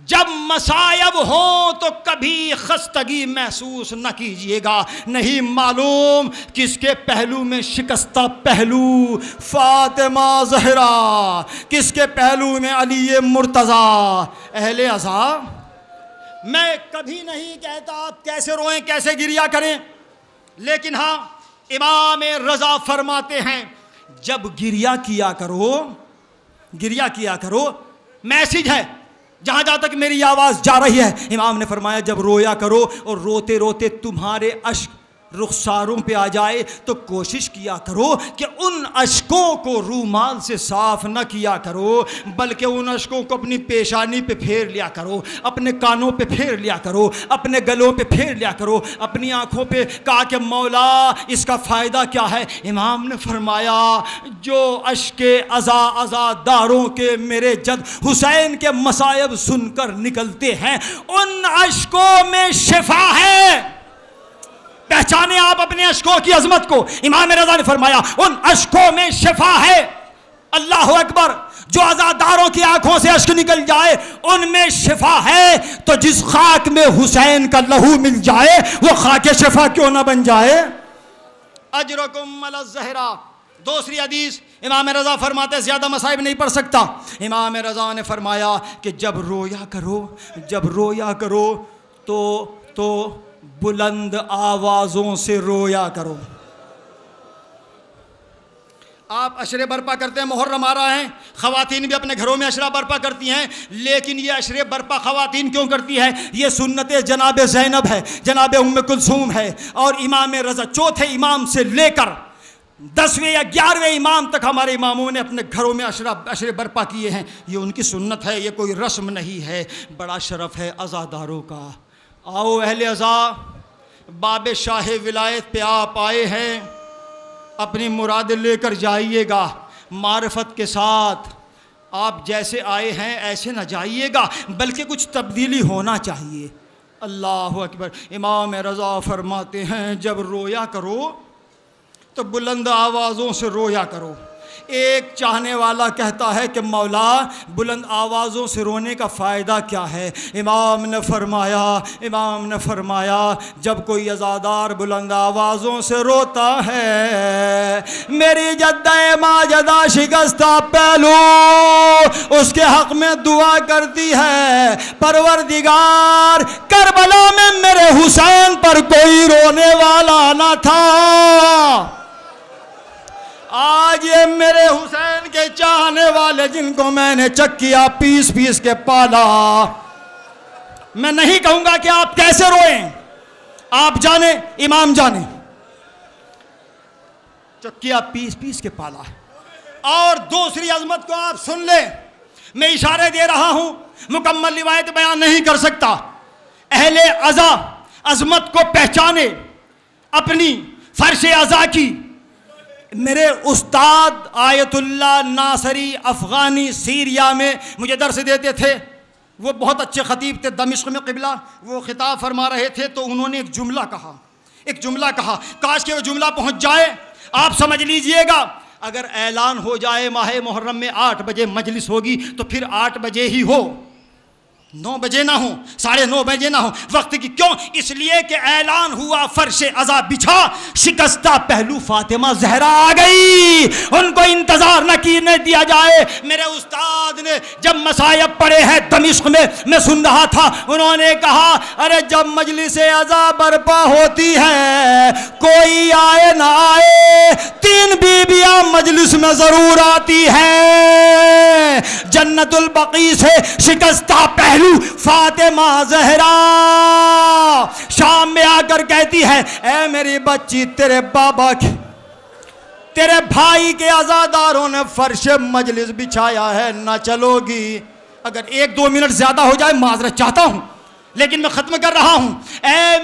जब मसायब हो तो कभी खस्तगी महसूस न कीजिएगा। नहीं मालूम किसके पहलू में शिकस्ता पहलू फातिमा ज़हरा, किसके पहलू में अली मुर्तज़ा। अहले अज़ा, मैं कभी नहीं कहता आप कैसे रोएं, कैसे गिरिया करें, लेकिन हाँ, इमाम रज़ा फरमाते हैं, जब गिरिया किया करो, मैसेज है जहाँ जहाँ तक मेरी आवाज़ जा रही है। इमाम ने फरमाया, जब रोया करो और रोते रोते तुम्हारे अश्क रुखसारों पे आ जाए तो कोशिश किया करो कि उन अश्कों को रूमाल से साफ न किया करो, बल्कि उन अश्कों को अपनी पेशानी पे फेर लिया करो, अपने कानों पे फेर लिया करो, अपने गलों पे फेर लिया करो, अपनी आँखों पे। कहा कि मौला इसका फ़ायदा क्या है? इमाम ने फरमाया जो अश्के अज़ादारों के मेरे जद हुसैन के मसायब सुनकर निकलते हैं उन अश्कों में शिफा है। पहचाने आप अपने अश्कों की अजमत को। इमाम रज़ा ने फरमाया उन अश्कों में शिफा है। अल्लाह अकबर। जो अज़ादारों की आंखों से अश्क निकल जाए उनमें शिफा है, तो जिस खाक में हुसैन का लहू मिल जाए वो खाके शिफा क्यों ना बन जाए। अजरकुम अला ज़हरा। दूसरी हदीस इमाम रज़ा फरमाते ज़्यादा मसाइब नहीं पढ़ सकता। इमाम रज़ा ने फरमाया कि जब रोया करो तो बुलंद आवाज़ों से रोया करो। आप अशरे बर्पा करते हैं, मुहर्रम आ रहा है, ख़वातीन भी अपने घरों में अशरा बर्पा करती हैं, लेकिन ये अशरे बर्पा ख़वातीन क्यों करती है? ये सुन्नत जनाब ज़ैनब है, जनाब उम्म कुलसूम है, और इमाम रज़ा चौथे इमाम से लेकर 10वें या 11वें इमाम तक हमारे इमामों ने अपने घरों में अशरे बर्पा किए हैं। ये उनकी सुन्नत है, ये कोई रस्म नहीं है। बड़ा शरफ़ है अज़ादारों का। आओ अहले अज़ा, बाब शाह विलायत पे आप आए हैं, अपनी मुराद लेकर जाइएगा मारिफत के साथ। आप जैसे आए हैं ऐसे ना जाइएगा, बल्कि कुछ तब्दीली होना चाहिए। अल्लाह अकबर। इमाम रज़ा फरमाते हैं जब रोया करो तो बुलंद आवाज़ों से रोया करो। एक चाहने वाला कहता है कि मौला बुलंद आवाज़ों से रोने का फ़ायदा क्या है? इमाम ने फरमाया जब कोई अज़ादार बुलंद आवाज़ों से रोता है, मेरी जद्दा माजदा शिकस्ता पहलू उसके हक़ में दुआ करती है, परवरदिगार करबला में मेरे हुसैन पर कोई रोने वाला ना था। आज ये मेरे हुसैन के चाहने वाले जिनको मैंने चक्किया पीस पीस के पाला, मैं नहीं कहूंगा कि आप कैसे रोएं, आप जाने, इमाम जाने, चक्किया पीस पीस के पाला है। और दूसरी अजमत को आप सुन लें, मैं इशारे दे रहा हूं, मुकम्मल रिवायत बयान नहीं कर सकता। अहले अज़ा अजमत को पहचाने अपनी फर्श अज़ा की। मेरे उस्ताद आयतुल्लाह नासरी अफ़गानी सीरिया में मुझे दर्स देते थे। वो बहुत अच्छे ख़तीब थे, दमिश्क में क़िबला। वो ख़िताब फरमा रहे थे तो उन्होंने एक जुमला कहा, काश के वो जुमला पहुँच जाए। आप समझ लीजिएगा, अगर ऐलान हो जाए माह मुहर्रम में 8 बजे मजलिस होगी तो फिर 8 बजे ही हो, 9 बजे ना हो, 9:30 बजे ना हो। वक्त की क्यों? इसलिए कि ऐलान हुआ, फर्श अज़ा बिछा, शिकस्ता पहलू फातिमा जहरा आ गई, उनको इंतजार न कीने दिया जाए। मेरे उस्ताद ने जब मसायब पढ़े हैं दमिश्क में, मैं सुन रहा था, उन्होंने कहा अरे जब मजलिस अज़ा बर्पा होती है, कोई आए ना आए, 3 बीबियां मजलिस में जरूर आती है। जन्नतुल बकी से शिकस्ता पहलू फातिमा जहरा शाम में आकर कहती है, ऐ मेरी बच्ची, तेरे बाबा के, तेरे भाई के अज़ादारों ने फर्श मजलिस बिछाया है, ना चलोगी? अगर 1-2 मिनट ज्यादा हो जाए माजरत चाहता हूं, लेकिन मैं ख़त्म कर रहा हूँ। ऐ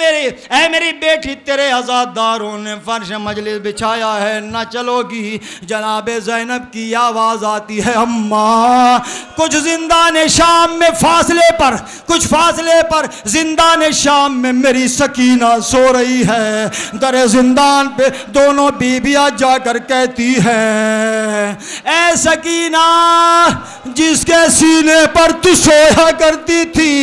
मेरी बेटी, तेरे अज़ादारों ने फर्श मजलिस बिछाया है, ना चलोगी? जनाब ज़ैनब की आवाज़ आती है, अम्मा कुछ जिंदान शाम में कुछ फासले पर जिंदान शाम में मेरी सकीना सो रही है। दर जिंदान पे दोनों बीबियाँ जाकर कहती हैं, ऐ सकीना जिसके सीने पर तू सोया करती थी,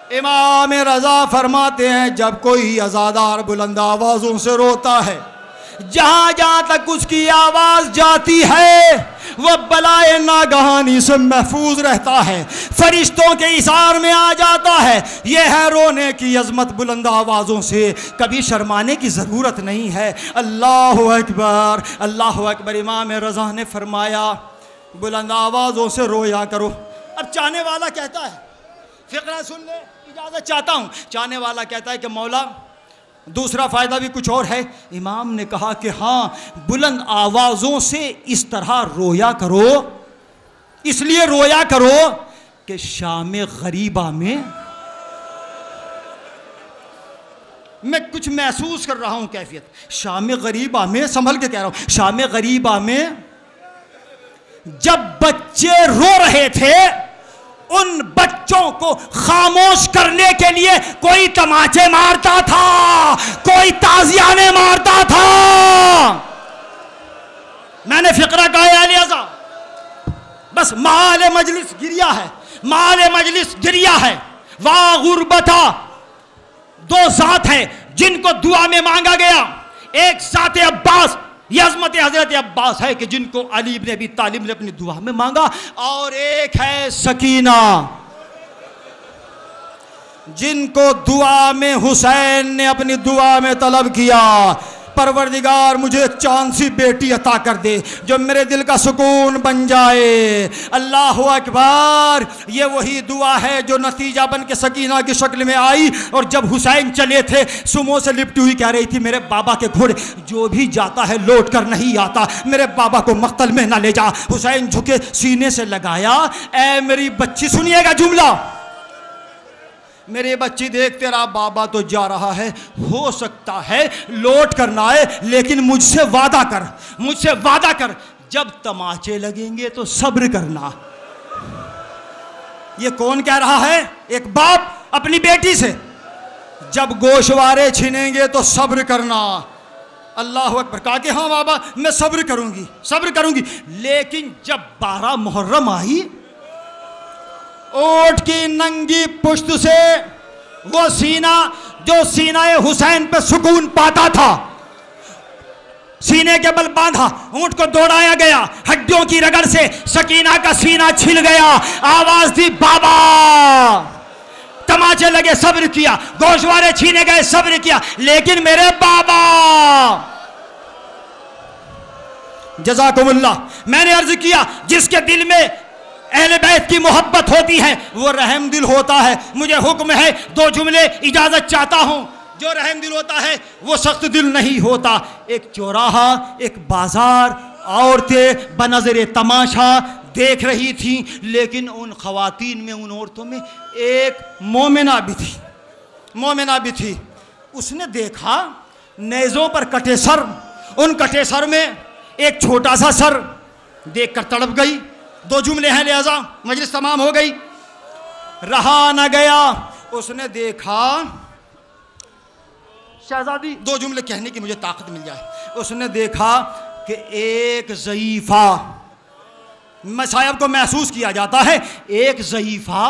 इमाम रज़ा फरमाते हैं जब कोई अज़ादार बुलंद आवाज़ों से रोता है, जहाँ जहाँ तक उसकी आवाज़ जाती है वह बलाए नागहानी से महफूज रहता है, फरिश्तों के इशार में आ जाता है। यह है रोने की अज़मत बुलंद आवाज़ों से, कभी शर्माने की ज़रूरत नहीं है। अल्लाह अकबर, अल्लाह अकबर। इमाम रज़ा ने फरमाया बुलंद आवाज़ों से रोया करो। अब चाहने वाला कहता है फ़िक्रा सुन ले, इजाज़त चाहता हूँ। चाहने वाला कहता है कि मौला दूसरा फ़ायदा भी कुछ और है। इमाम ने कहा कि हाँ, बुलंद आवाज़ों से इस तरह रोया करो, इसलिए रोया करो कि शाम गरीबा में मैं कुछ महसूस कर रहा हूं कैफियत। शाम गरीबा में, संभल के कह रहा हूं, शाम गरीबा में जब बच्चे रो रहे थे, उन बच्चों को खामोश करने के लिए कोई तमाचे मारता था, कोई ताजियाने मारता था। मैंने फिक्रा कहा है लिहाजा, बस माल मजलिस गिरिया है, माल मजलिस गिरिया है। वाह गुरबता, दो जात है जिनको दुआ में मांगा गया। एक जात अब्बास, ये अज़मत हज़रत अब्बास है कि जिनको अली इब्न अबी तालिब ने अपनी दुआ में मांगा, और एक है सकीना जिनको दुआ में हुसैन ने अपनी दुआ में तलब किया, परवरदिगार मुझे एक चांद सी बेटी अता कर दे जो मेरे दिल का सुकून बन जाए। अल्लाह अकबर। ये वही दुआ है जो नतीजा बन के सकीना की शक्ल में आई। और जब हुसैन चले थे, सुमो से लिपटी हुई कह रही थी, मेरे बाबा के घोड़े जो भी जाता है लौट कर नहीं आता, मेरे बाबा को मक्तल में ना ले जा। हुसैन झुके सीने से लगाया, ऐ मेरी बच्ची, सुनिएगा जुमला, मेरे बच्ची देख तेरा बाबा तो जा रहा है, हो सकता है लौट करना है, लेकिन मुझसे वादा कर, मुझसे वादा कर, जब तमाचे लगेंगे तो सब्र करना। ये कौन कह रहा है? एक बाप अपनी बेटी से। जब गोशवारे छिनेंगे तो सब्र करना। अल्लाह अकबर। कहा कि हाँ बाबा मैं सब्र करूंगी, सब्र करूंगी। लेकिन जब 12 मुहर्रम आई, ओट की नंगी पुश्त से वो सीना जो सीनाए हुसैन पे सुकून पाता था, सीने के बल बांधा, ऊंट को दौड़ाया गया, हड्डियों की रगड़ से सकीना का सीना छिल गया। आवाज दी बाबा, तमाचे लगे, सब्र किया, गोशवारे छीने गए, सब्र किया, लेकिन मेरे बाबा। जज़ाकुमुल्लाह। मैंने अर्ज किया, जिसके दिल में अहले बैत की मोहब्बत होती है वो रहम दिल होता है। मुझे हुक्म है, 2 जुमले इजाजत चाहता हूं। जो रहम दिल होता है वो सख्त दिल नहीं होता। एक चौराहा, एक बाजार, औरतें बनज़र तमाशा देख रही थी, लेकिन उन खवातीन में, उन औरतों में एक मोमिना भी थी, मोमिना भी थी। उसने देखा नेज़ों पर कटे सर, उन कटे सर में एक छोटा सा सर, देखकर तड़प गई। 2 जुमले हैं, लिहाजा मजलिस तमाम हो गई। रहा न गया, उसने देखा, शहजादी 2 जुमले कहने की मुझे ताकत मिल जाए। उसने देखा कि एक ज़ईफ़ा, मसायब को महसूस किया जाता है, एक ज़ईफ़ा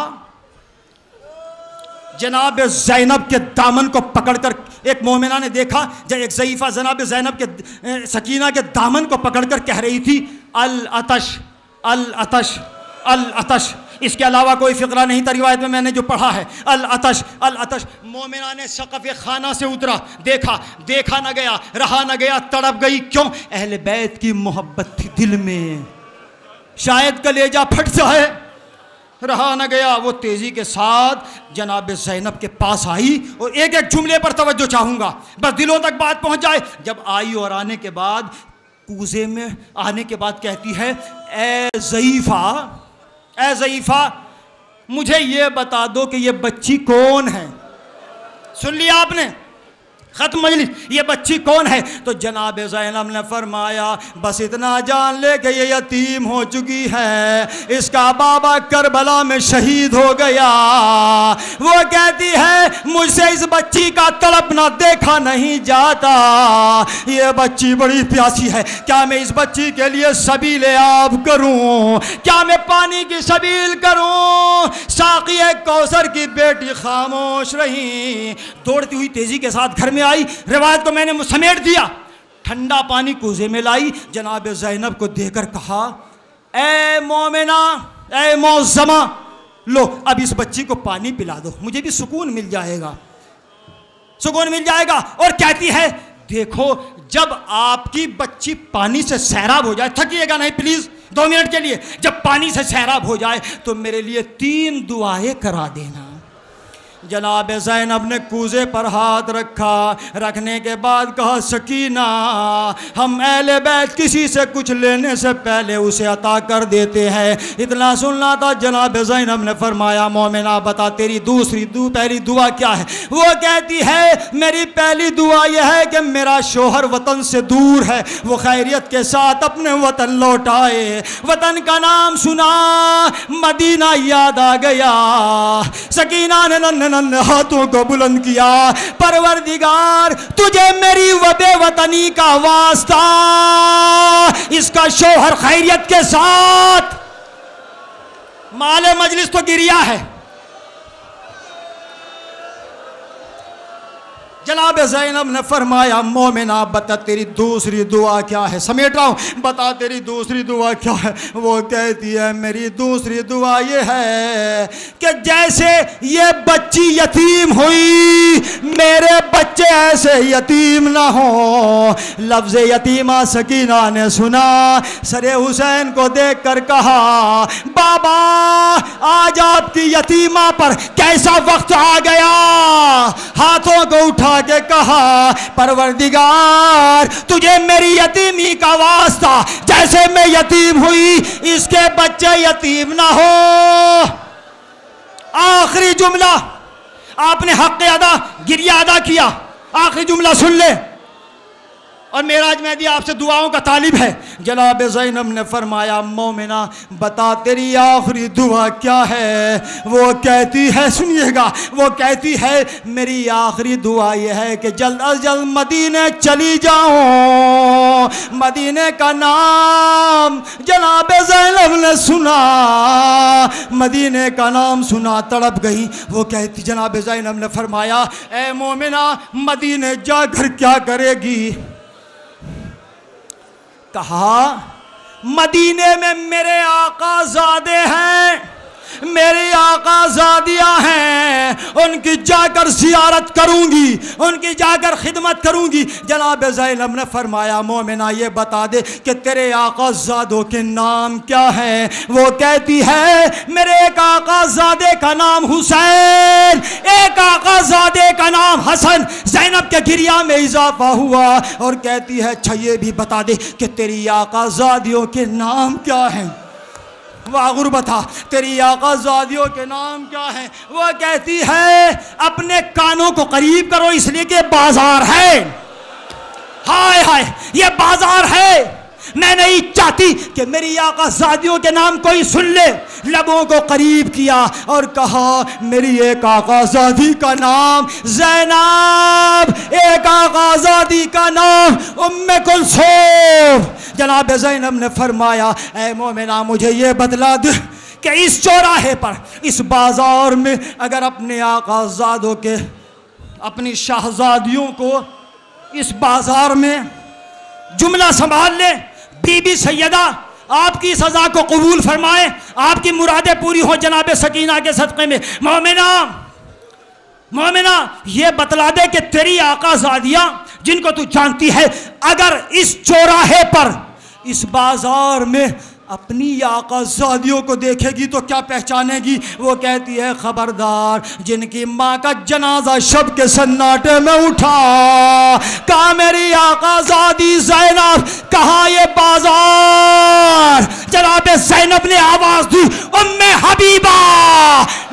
जनाब ज़ैनब के दामन को पकड़कर, एक मोमिना ने देखा जब एक ज़ईफ़ा जनाब ज़ैनब के, सकीना के दामन को पकड़कर कह रही थी, अल अतश अल अतश अल अतश। इसके अलावा कोई फ़िक्रा नहीं था रिवायत में, मैंने जो पढ़ा है, अल अतश अल अतश। मोमिना ने सक़फ़े खाना से उतरा, देखा, देखा न गया, रहा न गया, तड़प गई। क्यों? अहले बैत की मोहब्बत थी दिल में, शायद कलेजा फट जाए। रहा न गया, वो तेज़ी के साथ जनाब ज़ैनब के पास आई। और एक एक जुमले पर तवज्जो चाहूँगा, बस दिलों तक बात पहुँच जाए। जब आई और आने के बाद, कूज़े में आने के बाद कहती है, ए ज़ईफ़ा, ए ज़ईफ़ा, मुझे ये बता दो कि ये बच्ची कौन है। सुन लिया आपने? ख़त्म मजलिस। ये बच्ची कौन है? तो जनाब ज़ैनब ने फरमाया, बस इतना जान ले कि ये यतीम हो चुकी है, इसका बाबा करबला में शहीद हो गया। वो कहती है, मुझसे इस बच्ची का तड़पना देखा नहीं जाता, ये बच्ची बड़ी प्यासी है, क्या मैं इस बच्ची के लिए सबील आब करूं? क्या मैं पानी की सबील करूं? साक़ी कौसर की बेटी खामोश रही, दौड़ती हुई तेज़ी के साथ घर में आई। रिवायत को मैंने समेट दिया। ठंडा पानी कूजे में लाई, जनाब ज़ैनब को देकर कहा, ए मोमिना, ए मौज़मा, लो अब इस बच्ची को पानी पिला दो, मुझे भी सुकून मिल जाएगा, सुकून मिल जाएगा। और कहती है, देखो जब आपकी बच्ची पानी से सैराब हो जाए, थकिएगा नहीं प्लीज़ 2 मिनट के लिए, जब पानी से सैराब हो जाए तो मेरे लिए 3 दुआएं करा देना। जनाब ज़ैनब ने कूजे पर हाथ रखा, रखने के बाद कहा सकीना, हम अहले बैत किसी से कुछ लेने से पहले उसे अता कर देते हैं। इतना सुनना था। जनाब ज़ैनब ने फरमाया मोमिना बता तेरी पहली दुआ क्या है? वो कहती है मेरी पहली दुआ यह है कि मेरा शोहर वतन से दूर है, वो खैरियत के साथ अपने वतन लौट आए। वतन का नाम सुना, मदीना याद आ गया। सकीना ने नन्हे हाथों को बुलंद किया, परवरदिगार तुझे मेरी वबे वतनी का वास्ता, इसका शोहर खैरियत के साथ। माले मजलिस तो गिरिया है। जनाब ज़ैनब ने फरमाया मोमिना बता तेरी दूसरी दुआ क्या है? समेट रहा हूँ, बता तेरी दूसरी दुआ क्या है? वो कहती है मेरी दूसरी दुआ ये है कि जैसे ये बच्ची यतीम हुई, मेरे बच्चे ऐसे यतीम ना हो। लफ्ज़ यतीमा सकीना ने सुना, सरे हुसैन को देख कर कहा बाबा आज आपकी यतीमा पर कैसा वक्त आ गया। हाथों को उठा के कहा परवरदिगार तुझे मेरी यतीमी का वास्ता, जैसे मैं यतीम हुई इसके बच्चे यतीम ना हो। आखिरी जुमला आपने हक अदा गिरिया अदा किया, आखिरी जुमला सुन ले। और मेराज मेहदी आपसे दुआओं का तालिब है। जनाब ज़ैनब ने फरमाया मोमिना बता तेरी आखिरी दुआ क्या है? वो कहती है सुनिएगा, वो कहती है मेरी आखिरी दुआ यह है कि जल्द अज जल्द मदीने चली जाऊं। मदीने का नाम जनाब ज़ैनब ने सुना, मदीने का नाम सुना तड़प गई। वो कहती जनाब ज़ैनब ने फरमाया ए मोमिना मदीने जाकर क्या करेगी? कहा मदीने में मेरे आका ज़ादे हैं, मेरी आका ज़ादियाँ हैं, उनकी जाकर ज़ियारत करूँगी, उनकी जाकर खिदमत करूँगी। जनाब ज़ैनब ने फरमाया मोमिना ये बता दे कि तेरे आका ज़ादों के नाम क्या हैं? वो कहती है मेरे एक आका ज़ादे का नाम हुसैन, एक आका ज़ादे का नाम हसन। ज़ैनब के गिरिया में इजाफा हुआ और कहती है अच्छा ये भी बता दे कि तेरी आका ज़ादियों के नाम क्या हैं? वाह गुरबता तेरी आका ज़ादियों के नाम क्या है? वो कहती है अपने कानों को करीब करो इसलिए कि बाजार है। हाय हाय ये बाजार है। मैं नहीं चाहती कि मेरी आका ज़ादियों के नाम कोई सुन ले। लबों को करीब किया और कहा मेरी एक आका ज़ादी का नाम ज़ैनब, एक आका ज़ादी का नाम उम्मे कुलसूम। जनाब ज़ैनब ने फरमाया ऐ मोमिना मुझे ये बतला दे कि इस चौराहे पर इस बाजार में अगर अपने आका ज़ादों के अपनी शाहज़ादियों को इस बाजार में जुमला संभाल ले, बीबी सैयदा आपकी सज़ा को कबूल फरमाए, आपकी मुरादें पूरी हो जनाब सकीना के सदक़े में। मोमिना मोमिना ये बतला दे कि तेरी आका ज़ादियाँ जिनको तू जानती है अगर इस चौराहे पर इस बाजार में अपनी आका ज़ादियों को देखेगी तो क्या पहचानेगी? वो कहती है खबरदार जिनकी माँ का जनाजा शब के सन्नाटे में उठा, कहा मेरी आका ज़ादी ज़ैनब, कहाँ ये बाजार? जनाब ज़ैनब ने आवाज़ दी उम्मे हबीबा,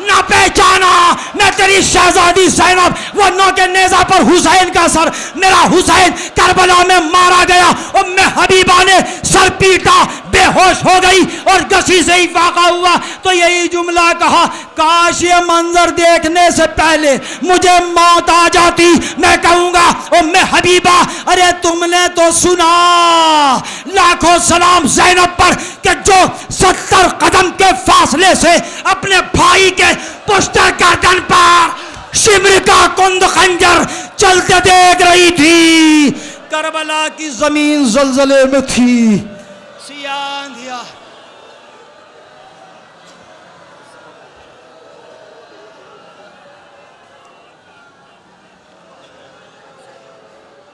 ना पहचाना मैं तेरी शहजादी ज़ैनब। वो नौ के नेज़ा पर हुसैन का सर, मेरा हुसैन करबला में मारा गया। उम्मे हबीबा ने सर पीटा, बेहोश हो गई और गसी से ही वाक़ा हुआ तो यही जुमला कहा काश ये मंजर देखने से पहले मुझे मौत आ जाती। मैं कहूँगा उम्मे हबीबा अरे तुमने तो सुना, लाखों सलाम ज़ैनब पर कि जो 70 कदम के फासले से अपने भाई के पुश्ता गर्दन पर शिमर का कुंद खंजर चलते देख रही थी। करबला की जमीन ज़लज़ले में थी।